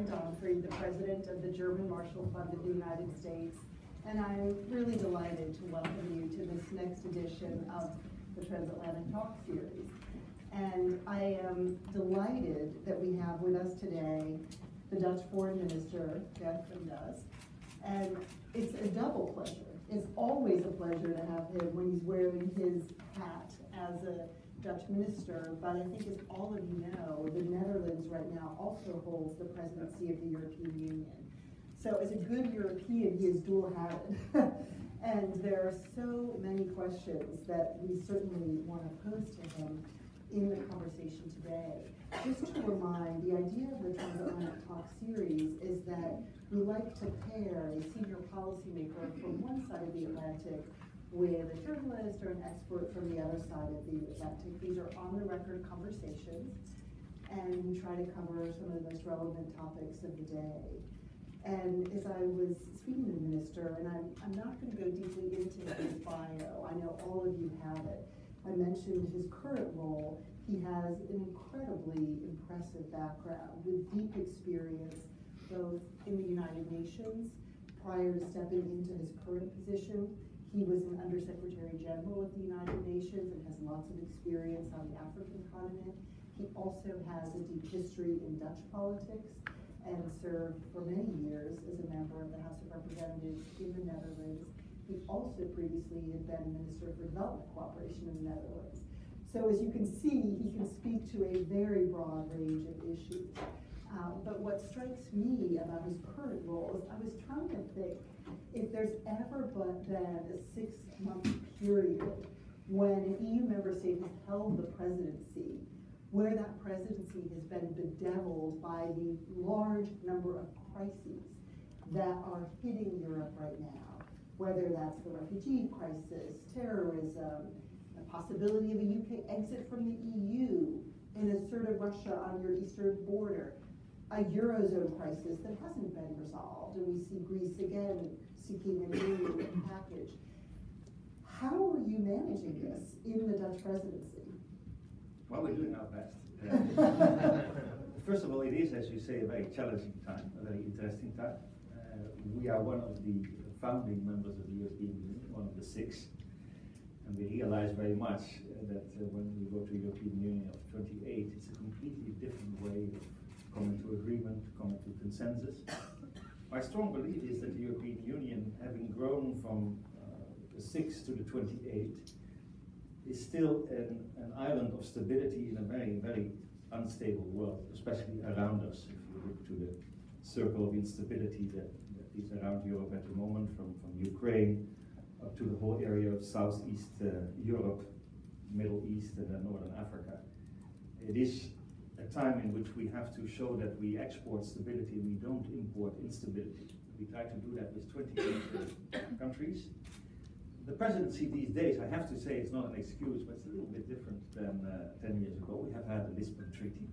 Donfried, the president of the German Marshall Fund of the United States, and I'm really delighted to welcome you to this next edition of the Transatlantic Talk Series. And I am delighted that we have with us today the Dutch Foreign Minister, Bert Koenders, and it's a double pleasure. It's always a pleasure to have him when he's wearing his hat as a Dutch minister, but I think as all of you know, the Netherlands right now also holds the presidency of the European Union. So as a good European, he is dual-hatted. And there are so many questions that we certainly want to pose to him in the conversation today. Just to remind, the idea of the Transatlantic Talk Series is that we like to pair a senior policymaker from one side of the Atlantic with a journalist or an expert from the other side of the Atlantic. These are on-the-record conversations, and we try to cover some of the most relevant topics of the day. And as I was speaking to the minister, and I'm not going to go deeply into his bio, I know all of you have it. I mentioned his current role. He has an incredibly impressive background with deep experience both in the United Nations prior to stepping into his current position. He was an Undersecretary General of the United Nations and has lots of experience on the African continent. He also has a deep history in Dutch politics and served for many years as a member of the House of Representatives in the Netherlands. He also previously had been Minister for Development Cooperation in the Netherlands. So as you can see, he can speak to a very broad range of issues. But what strikes me about his current role is I was trying to think if there's ever but been a 6-month period when an EU member state has held the presidency, where that presidency has been bedeviled by the large number of crises that are hitting Europe right now, whether that's the refugee crisis, terrorism, the possibility of a UK exit from the EU, an assertive Russia on your eastern border, a Eurozone crisis that hasn't been resolved, and we see Greece again seeking a new package. How are you managing this in the Dutch presidency? Well, we're doing our best. First of all, it is, as you say, a very challenging time, a very interesting time. We are one of the founding members of the European Union, one of the 6, and we realize very much that when we go to a European Union of 28, it's a completely different way of coming to agreement, coming to consensus. My strong belief is that the European Union, having grown from the 6 to the 28, is still an island of stability in a very, very unstable world, especially around us. If you look to the circle of instability that is around Europe at the moment, from Ukraine up to the whole area of Southeast Europe, Middle East, and then Northern Africa. It is a time in which we have to show that we export stability and we don't import instability. We try to do that with 28 countries. The presidency these days, I have to say, it's not an excuse, but it's a little bit different than 10 years ago. We have had the Lisbon Treaty.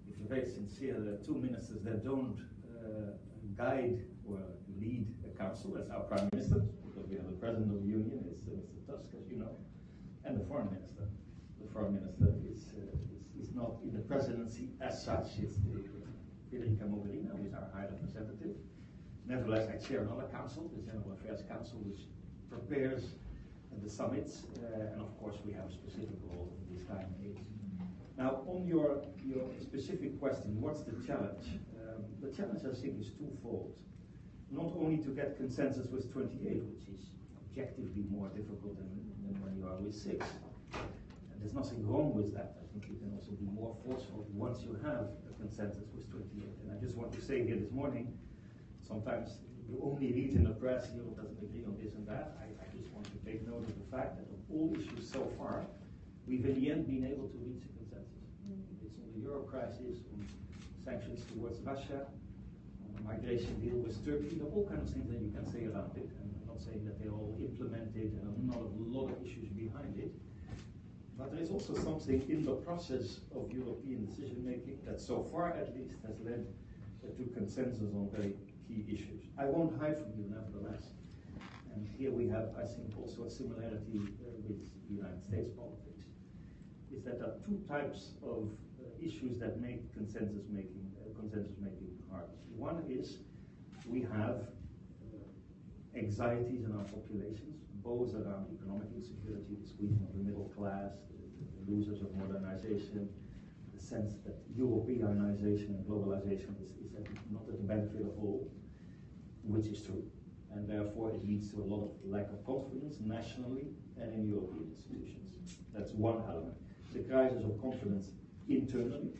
If you're very sincere, there are 2 ministers that don't guide or lead a council. That's our Prime Minister, because we have the President of the Union, it's Mr. Tusk, as you know, and the Foreign Minister. The Foreign Minister is not in the presidency as such. It's Federica Mogherini, who is our High Representative. Nevertheless, I chair another council, the General Affairs Council, which prepares the summits, and of course we have a specific role in this time and age. Now, on your specific question, what's the challenge? The challenge, I think, is twofold. Not only to get consensus with 28, which is objectively more difficult than when you are with 6. And there's nothing wrong with that. I think you can also be more forceful once you have a consensus with 28. And I just want to say here this morning, sometimes you only read in the press, Europe doesn't agree on this and that. I just want to take note of the fact that on all issues so far, we've in the end been able to reach a consensus. It's on the euro crisis, on sanctions towards Russia, on the migration deal with Turkey. There are all kinds of things that you can say around it. And I'm not saying that they're all implemented and not a lot of issues behind it. But there is also something in the process of European decision making that so far at least has led to consensus on very key issues. I won't hide from you nevertheless. And here we have, I think, also a similarity with the United States politics, is that there are 2 types of issues that make consensus making hard. One is we have anxieties in our populations, both around economic insecurity, the squeezing of the middle class, the losers of modernization, the sense that Europeanization and globalization is not at the benefit of all, which is true. And therefore it leads to a lot of lack of confidence nationally and in European institutions. That's one element. The crisis of confidence internally,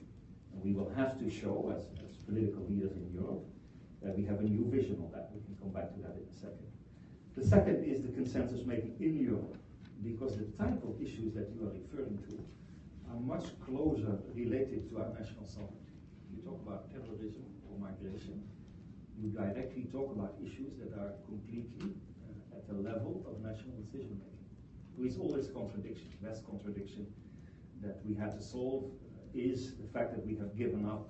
and we will have to show as political leaders in Europe that we have a new vision on that. We can come back to that in a second. The second is the consensus making in Europe, because the type of issues that you are referring to are much closer related to our national sovereignty. You talk about terrorism or migration, you directly talk about issues that are completely at the level of national decision making. With all its contradictions, best contradiction that we have to solve is the fact that we have given up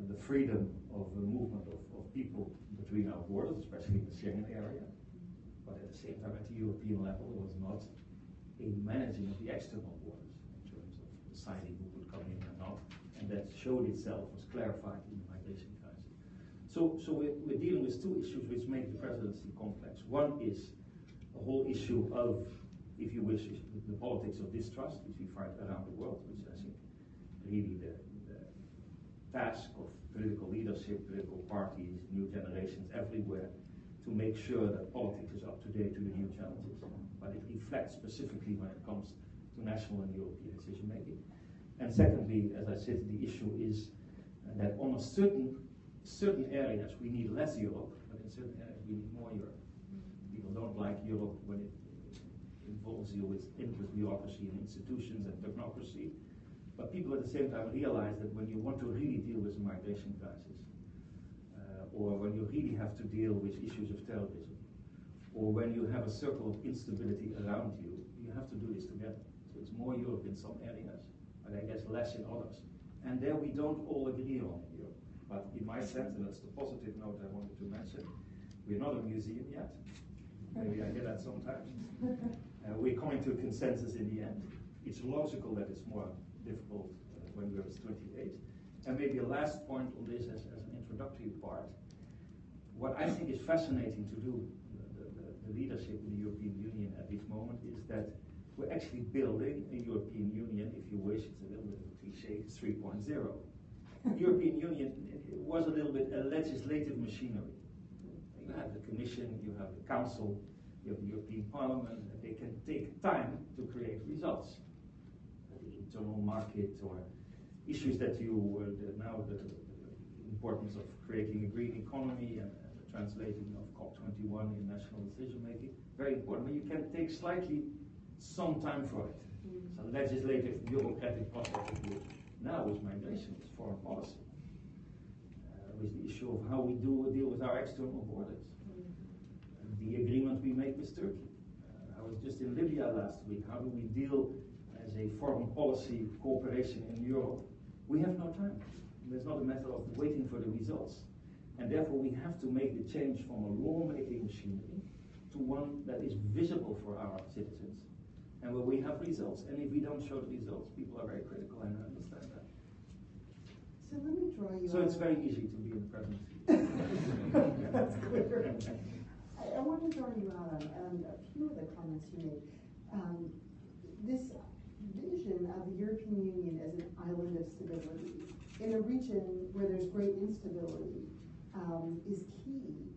the freedom of the movement of people between our borders, especially in the Schengen area. But at the same time, at the European level, there was not a managing of the external borders in terms of deciding who would come in and not. And that showed itself, was clarified in the migration crisis. So we're dealing with two issues which make the presidency complex. One is the whole issue of, if you wish, the politics of distrust, which we find around the world, which I think really the task of political leadership, political parties, new generations everywhere, to make sure that politics is up to date to the new challenges. But it reflects specifically when it comes to national and European decision making. And secondly, as I said, the issue is that on a certain areas we need less Europe, but in certain areas we need more Europe. People don't like Europe when it involves you with bureaucracy and institutions and technocracy. But people at the same time realize that when you want to really deal with the migration crisis, or when you really have to deal with issues of terrorism, or when you have a circle of instability around you, you have to do this together. So it's more Europe in some areas, but I guess less in others. And there we don't all agree on in Europe. But in my sense, and that's the positive note I wanted to mention, we're not a museum yet. Maybe I hear that sometimes. We're coming to a consensus in the end. It's logical that it's more difficult when we're 28. And maybe a last point on this as an introductory part. What I think is fascinating to do, the leadership in the European Union at this moment, is that we're actually building a European Union, if you wish, it's a little bit of a cliche, 3.0. The European Union was a little bit a legislative machinery. You have the Commission, you have the Council, you have the European Parliament, and they can take time to create results. The internal market or issues that now the importance of creating a green economy and the translating of COP21 in national decision making, very important. But you can take some time for it. So legislative, bureaucratic process. Now with migration, it's foreign policy. With the issue of how we deal with our external borders. The agreement we make with Turkey. I was just in Libya last week. How do we deal as a foreign policy cooperation in Europe? We have no time. There's not a matter of waiting for the results. And therefore we have to make the change from a lawmaking machinery to one that is visible for our citizens and where we have results. And if we don't show the results, people are very critical, and I understand that. So let me draw you So it's very easy to be in the presidency. That's clear. I want to draw you out on a few of the comments you made. This vision of the European Union as an island of stability in a region where there's great instability is key.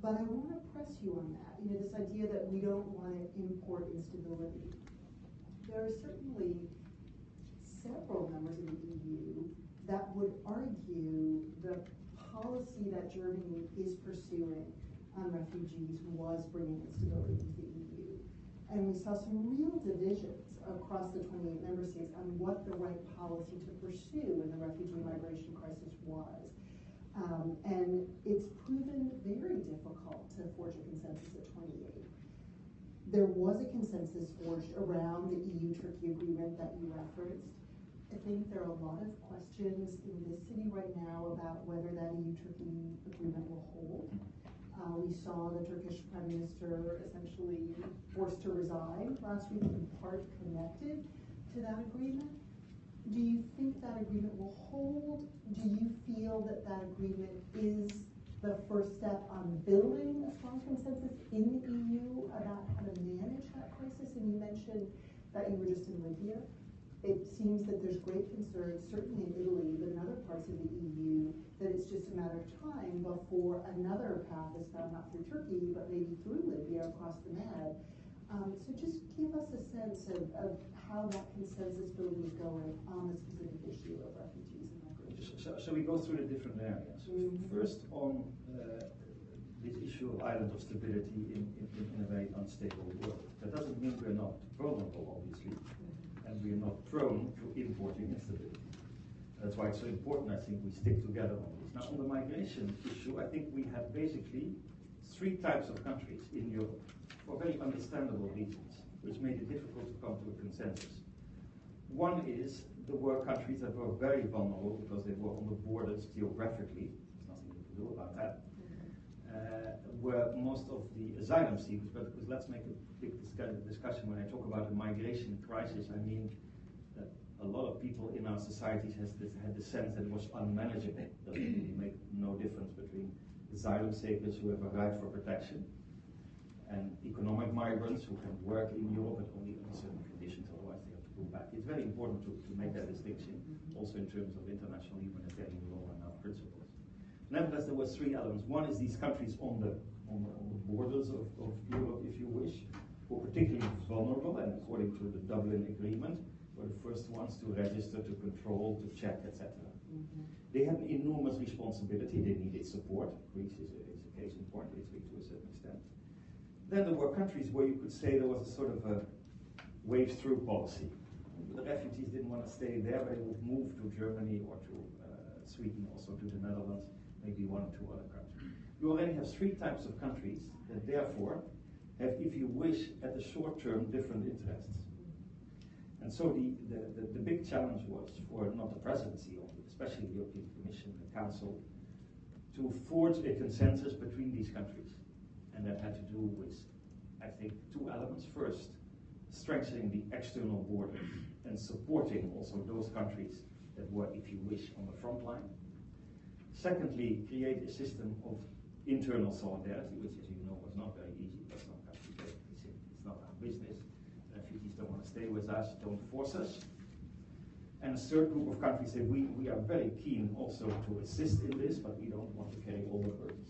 But I want to press you on that. This idea that we don't want to import instability. There are certainly several members of the EU that would argue the policy that Germany is pursuing on refugees was bringing instability to the EU. And we saw some real divisions across the 28 member states on what the right policy to pursue in the refugee migration crisis was. And it's proven very difficult to forge a consensus at 28. There was a consensus forged around the EU-Turkey agreement that you referenced. I think there are a lot of questions in this city right now about whether that EU-Turkey agreement will hold. We saw the Turkish Prime Minister essentially forced to resign last week, in part connected to that agreement. Do you think that agreement will hold? Do you feel that that agreement is the first step on building a strong consensus in the EU about how to manage that crisis? And you mentioned that you were just in Libya. It seems that there's great concern, certainly in Italy, but in other parts of the EU, that it's just a matter of time before another path is found, not through Turkey, but maybe through Libya across the Med. So just give us a sense of how that consensus building is going on the specific issue of refugees and migration. So we go through the different areas. First on this issue of island of stability in a very unstable world. That doesn't mean we're not vulnerable, obviously, and we're not prone to importing instability. That's why it's so important, I think, we stick together on this. Now, on the migration issue, I think we have basically three types of countries in Europe, for very understandable reasons, which made it difficult to come to a consensus. One is there were countries that were very vulnerable because they were on the borders geographically. There's nothing we can do about that. Where most of the asylum seekers, but because let's make a big discussion when I talk about the migration crisis, I mean that a lot of people in our societies had the sense that it was unmanageable. It doesn't really make no difference between asylum seekers who have a right for protection and economic migrants who can work in Europe but only under certain conditions, otherwise they have to go back. It's very important to make that distinction, also in terms of international humanitarian law and our principles. Nevertheless, there were three elements. One is these countries on the borders of Europe, if you wish, were particularly vulnerable, and according to the Dublin Agreement, were the first ones to register, to control, to check, etc. They had an enormous responsibility. They needed support. Greece is a case in point, Italy to a certain extent. Then there were countries where you could say there was a sort of a wave-through policy. The refugees didn't want to stay there, but they would move to Germany or to Sweden, also to the Netherlands, maybe one or two other countries. You already have three types of countries that therefore have, if you wish, at the short term, different interests. And so the big challenge was for not the presidency, especially the European Commission, the Council, to forge a consensus between these countries. And that had to do with, I think, two elements. First, strengthening the external borders and supporting also those countries that were, if you wish, on the front line. Secondly, create a system of internal solidarity, which, as you know, was not very easy. But some countries basically said, it's not our business. Refugees don't want to stay with us, don't force us. And a third group of countries said, we are very keen also to assist in this, but we don't want to carry all the burdens.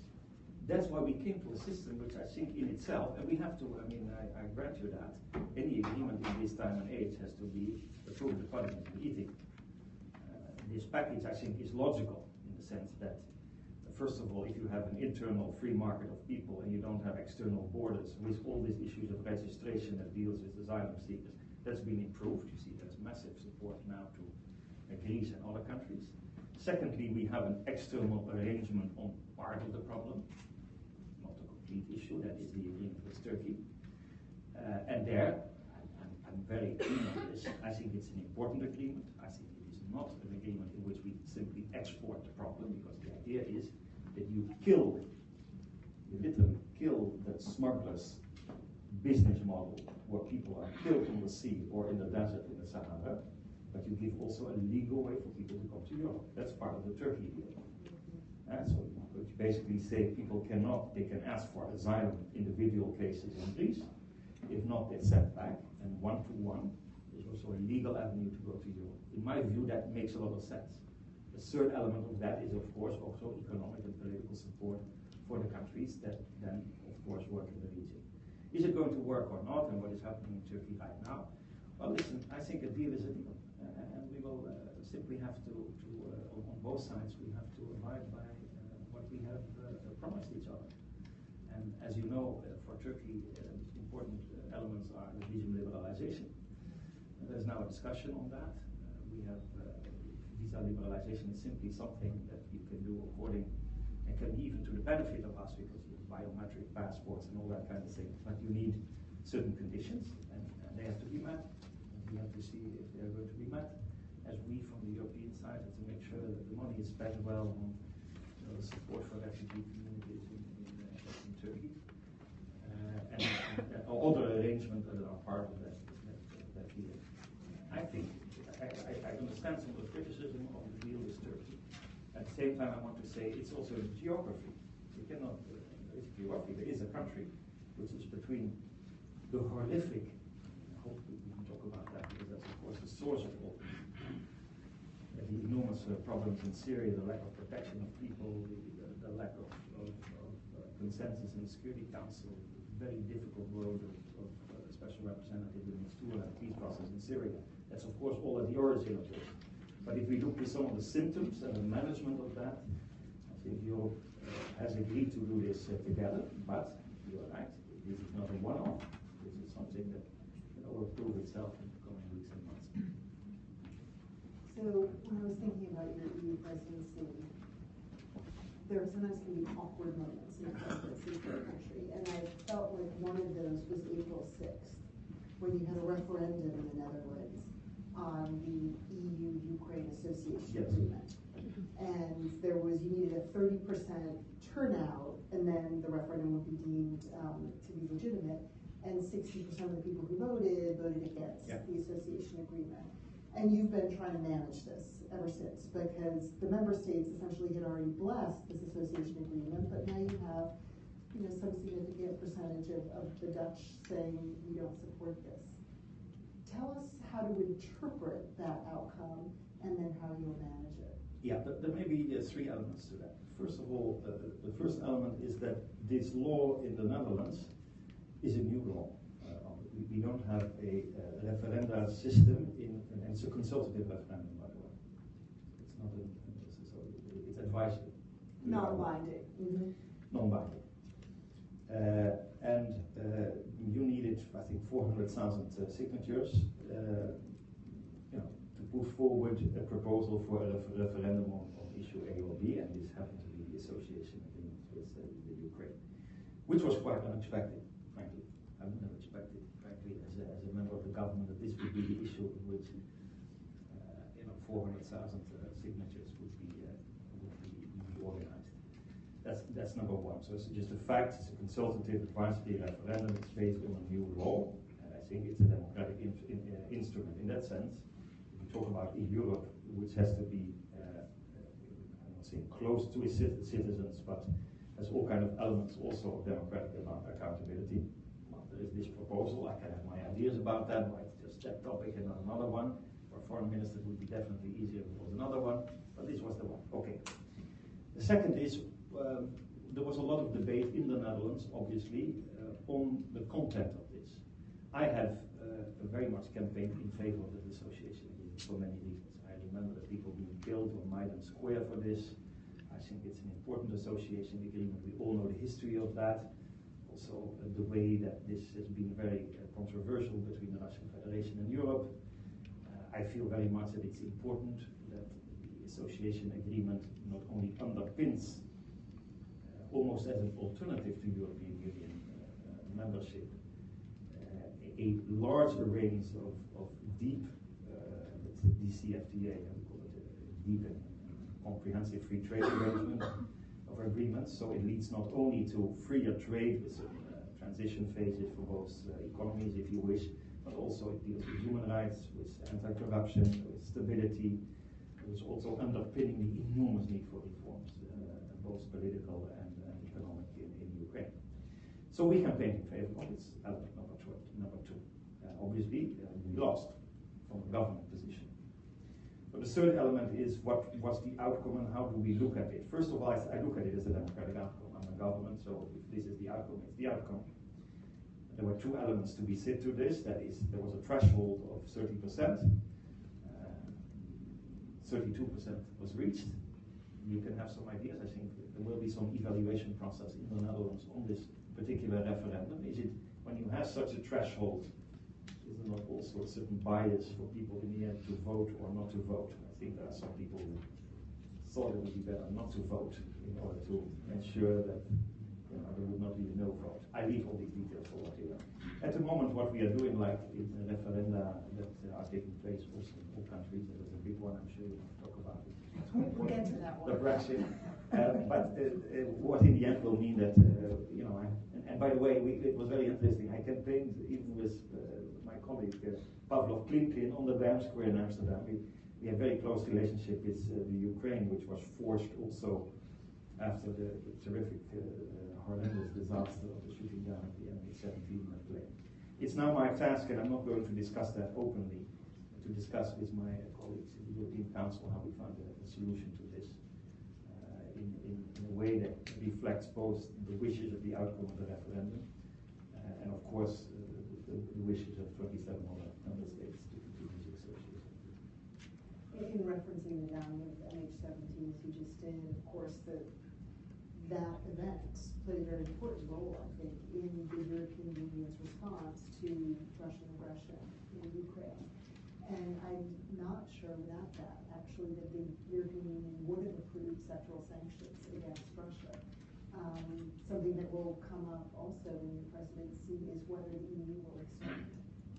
That's why we came to a system which I think in itself, and we have to, I grant you that, any agreement in this time and age has to be approved the Parliament and eating. This package, I think, is logical in the sense that, first of all, if you have an internal free market of people and you don't have external borders with all these issues of registration that deals with asylum seekers, that's been improved. You see there's massive support now to Greece and other countries. Secondly, we have an external arrangement on part of the problem, not a complete issue, that is the agreement with Turkey. And there, I'm very keen on this. I think it's an important agreement. I think it is not an agreement in which we simply export the problem, because the idea is that you literally kill the smugglers' business model, where people are killed on the sea or in the desert in the Sahara, but you give also a legal way for people to come to Europe. That's part of the Turkey deal. So which basically say people they can ask for asylum in individual cases in Greece. If not, they're sent back, and one-to-one, there's also a legal avenue to go to Europe. In my view, that makes a lot of sense. The third element of that is, of course, also economic and political support for the countries that then, of course, work in the region. Is it going to work or not, and what is happening in Turkey right now? Well, listen, I think a deal is a deal, and we will simply have to on both sides, we have to abide by what we have promised each other. And as you know, for Turkey, important elements are the visa liberalization. There's now a discussion on that. We have visa liberalization is simply something that you can do according, and can be even to the benefit of us, because you have biometric passports and all that kind of thing. But you need certain conditions, and they have to be met. And we have to see if they are going to be met. As we, from the European side, have to make sure that the money is spent well on the support for refugee communities in Turkey. And other arrangements that are part of that deal. I think, I understand extent of the criticism of the deal is Turkey. At the same time, I want to say it's also geography. You cannot, it's geography. There is a country which is between the horrific, I hope we can talk about that because that's of course the source of all this, the enormous problems in Syria, the lack of protection of people, the lack of consensus in the Security Council, the very difficult road of Special Representative in Mistura and peace process in Syria. That's of course all at the origin of this. But if we look at some of the symptoms and the management of that, I think Europe has agreed to do this together, but you're right, this is not a one-off. This is something that will prove itself in the coming weeks and months. So when I was thinking about your EU presidency, there sometimes can be awkward moments in the presidency for a country, and I felt like one of those was April 6th, when you had a referendum in the Netherlands on the EU-Ukraine Association Agreement. And you needed a 30% turnout, and then the referendum would be deemed to be legitimate, and 60% of the people who voted against the association agreement. And you've been trying to manage this ever since, because the member states essentially had already blessed this association agreement, but now you have some significant percentage of the Dutch saying we don't support this. Tell us how to interpret that outcome and then how you'll manage it. Yeah, there may be three elements to that. First of all, the first element is that this law in the Netherlands is a new law. We don't have a referenda system, and it's a consultative referendum, by the way. It's not it's advisory. Non-binding. Mm-hmm. Non-binding. And you needed, I think, 400,000 signatures to put forward a proposal for a referendum on issue A or B, and this happened to be the association agreement with the Ukraine, which was quite unexpected, frankly. I would have expected, frankly, as a member of the government, that this would be the issue in which 400,000 signatures would be organized. That's number one. So it's just a fact. It's a consultative advisory referendum. It's based on a new law, and I think it's a democratic instrument in that sense. If we talk about Europe, which has to be, I'm not saying close to its citizens, but has all kind of elements also of democratic accountability. Well, there is this proposal. I can have my ideas about that. Why it's just that topic and not another one. For a foreign minister, it would be definitely easier if it was another one, but this was the one. Okay. The second is. There was a lot of debate in the Netherlands, obviously, on the content of this. I have very much campaigned in favor of this association agreement for many reasons. I remember the people being killed on Maidan Square for this. I think it's an important association agreement. We all know the history of that. Also, the way that this has been very controversial between the Russian Federation and Europe. I feel very much that it's important that the association agreement not only underpins almost as an alternative to European Union membership, a larger range of deep, DCFTA, we call it a deep and comprehensive free trade arrangement of agreements. So it leads not only to freer trade with some transition phases for both economies, if you wish, but also it deals with human rights, with anti-corruption, with stability. It was also underpinning the enormous need for reforms, both political and economic in Ukraine. So we campaigned in favor of this element number two. Obviously, we lost from a government position. But the third element is what's the outcome and how do we look at it? First of all, I look at it as a democratic outcome. I'm a government, so if this is the outcome, it's the outcome. There were two elements to be said to this. That is, there was a threshold of 30%. 32% was reached. You can have some ideas. I think there will be some evaluation process in the Netherlands on this particular referendum. Is it, when you have such a threshold, is there not also a certain bias for people in the end to vote or not to vote? I think there are some people who thought it would be better not to vote in order to ensure that there would not be a no vote. I leave all these details for what you know. At the moment, what we are doing, like in the referenda that are taking place also in all countries, there is a big one, I'm sure you want to talk about it. We'll get to that one. The Brexit. But what in the end will mean that, and by the way, it was very interesting. I campaigned even with my colleague Pavlov Klimkin on the Dam Square in Amsterdam. We have very close relationship with the Ukraine, which was forced also after the terrific horrendous disaster of the shooting down of the NLintheUSA plane. It's now my task, and I'm not going to discuss that openly, to discuss with my colleagues in the European Council how we found a solution to this in a way that reflects both the wishes of the outcome of the referendum and of course the wishes of 27 other member states to continue the association. In referencing the downing of MH17 as you just did, of course that event played a very important role, I think, in the European Union's response to Russian aggression in Ukraine. And I'm not sure without that, actually, that the European Union would have approved sectoral sanctions against Russia. Something that will come up also in the presidency is whether the EU will extend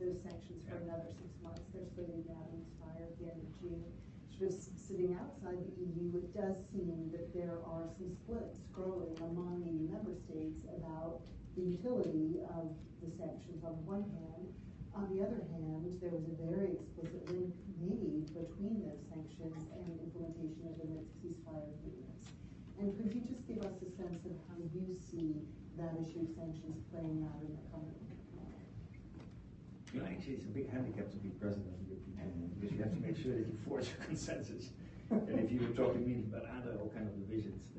those sanctions for another 6 months. They're slated now to expire at the end of June. Just sitting outside the EU, it does seem that there are some splits growing among EU member states about the utility of the sanctions on the one hand. On the other hand, there was a very explicit link made between those sanctions and implementation of the Minsk ceasefire agreements. And could you just give us a sense of how you see that issue of sanctions playing out in the coming months? Actually, it's a big handicap to be president of the European Union because you have to make sure that you force a consensus. And if you were talking to me about other all kind of divisions,